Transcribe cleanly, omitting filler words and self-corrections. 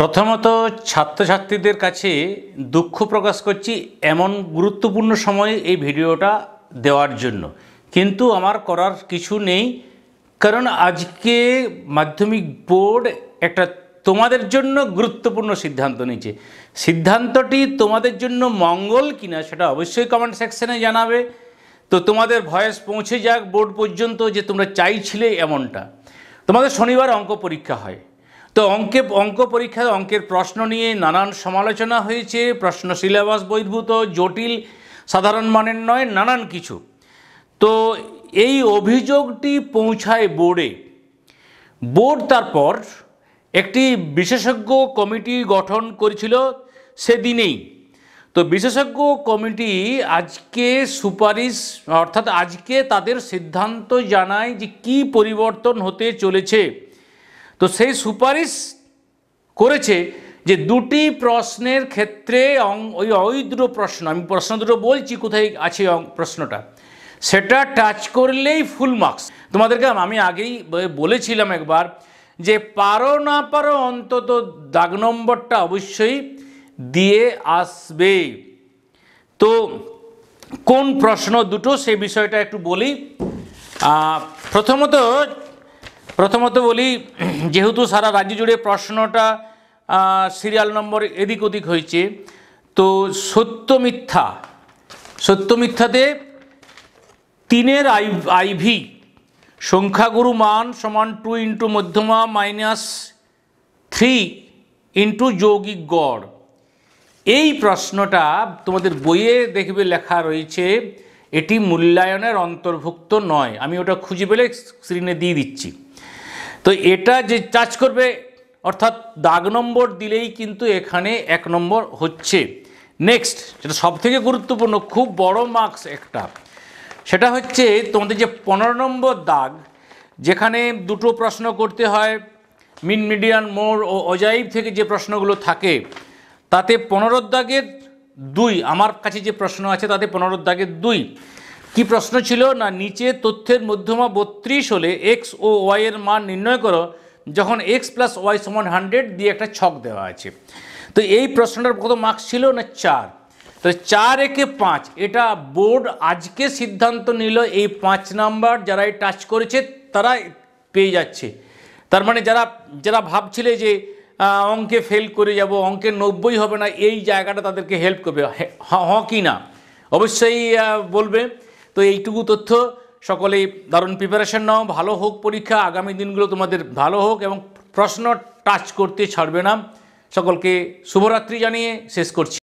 প্রথমত ছাত্রছাত্রীদের কাছে দুঃখ প্রকাশ করছি এমন গুরুত্বপূর্ণ সময়ে এই ভিডিওটা দেওয়ার জন্য, কিন্তু আমার করার কিছু নেই। কারণ আজকে মাধ্যমিক বোর্ড একটা তোমাদের জন্য গুরুত্বপূর্ণ সিদ্ধান্ত নিয়েছে। সিদ্ধান্তটি তোমাদের জন্য মঙ্গল কিনা সেটা অবশ্যই কমেন্ট সেকশনে জানাবে। তো তোমাদের ভয়েস পৌঁছে যাক বোর্ড পর্যন্ত যে তোমরা চাইছিলে এমনটা। তোমাদের শনিবার অঙ্ক পরীক্ষা হয়, তো অঙ্ক পরীক্ষায় অঙ্কের প্রশ্ন নিয়ে নানান সমালোচনা হয়েছে। প্রশ্ন সিলেবাস বহির্ভূত, জটিল, সাধারণ মানের নয়, নানান কিছু। তো এই অভিযোগটি পৌঁছায় বোর্ডে। বোর্ড তারপর একটি বিশেষজ্ঞ কমিটি গঠন করেছিল সেদিনেই। তো বিশেষজ্ঞ কমিটি আজকে সুপারিশ অর্থাৎ আজকে তাদের সিদ্ধান্ত জানায় যে কী পরিবর্তন হতে চলেছে। তো সেই সুপারিশ করেছে যে দুটি প্রশ্নের ক্ষেত্রে ওই দুটো প্রশ্ন, আমি প্রশ্ন দুটো বলছি কোথায় আছে প্রশ্নটা, সেটা টাচ করলেই ফুল মার্কস। তোমাদেরকে আমি আগেই বলেছিলাম একবার যে পারো না পারো অন্তত দাগ নম্বরটা অবশ্যই দিয়ে আসবে। তো কোন প্রশ্ন দুটো সেই বিষয়টা একটু বলি। প্রথমত বলি, যেহেতু সারা রাজ্য জুড়ে প্রশ্নটা সিরিয়াল নম্বর এদিক ওদিক হয়েছে, তো সত্য মিথ্যাতে 3-এর আইভি সংখ্যাগুরু মান সমান 2 ইন্টু মধ্যমা মাইনাস 3 ইন্টু যৌগিক গড়। এই প্রশ্নটা তোমাদের বইয়ে দেখবে লেখা রয়েছে, এটি মূল্যায়নের অন্তর্ভুক্ত নয়। আমি ওটা খুঁজে পেলে স্ক্রিনে দিয়ে দিচ্ছি। তো এটা যে টাচ করবে অর্থাৎ দাগ নম্বর দিলেই কিন্তু এখানে 1 নম্বর হচ্ছে। নেক্সট, যেটা সবথেকে গুরুত্বপূর্ণ, খুব বড় মার্কস একটা, সেটা হচ্ছে তোমাদের যে 15 নম্বর দাগ, যেখানে দুটো প্রশ্ন করতে হয়, মিন, মিডিয়ান, মোড ও অজাইব থেকে যে প্রশ্নগুলো থাকে, তাতে 15 দাগের 2, আমার কাছে যে প্রশ্ন আছে তাতে 15 দাগের 2 কি প্রশ্ন ছিল না, নিচে তথ্যের মধ্যমা 32 হলে এক্স ও ওয়াই এর মান নির্ণয় করো যখন এক্স প্লাস ওয়াই সমান 100 দিয়ে একটা ছক দেওয়া আছে। তো এই প্রশ্নটার কত মার্কস ছিল না 4। তো 4 একে 5, এটা বোর্ড আজকে সিদ্ধান্ত নিল এই 5 নাম্বার যারা এই টাচ করেছে তারা পেয়ে যাচ্ছে। তার মানে যারা ভাবছিলে যে অঙ্কে ফেল করে যাব, অঙ্কে 90 হবে না, এই জায়গাটা তাদেরকে হেল্প করবে। কি না অবশ্যই বলবে। তো এইটুকু তথ্য, সকলেই দারুণ প্রিপারেশন নাও, ভালো হোক পরীক্ষা, আগামী দিনগুলো তোমাদের ভালো হোক এবং প্রশ্ন টাচ করতে ছাড়বে না। সকলকে শুভরাত্রি জানিয়ে শেষ করছি।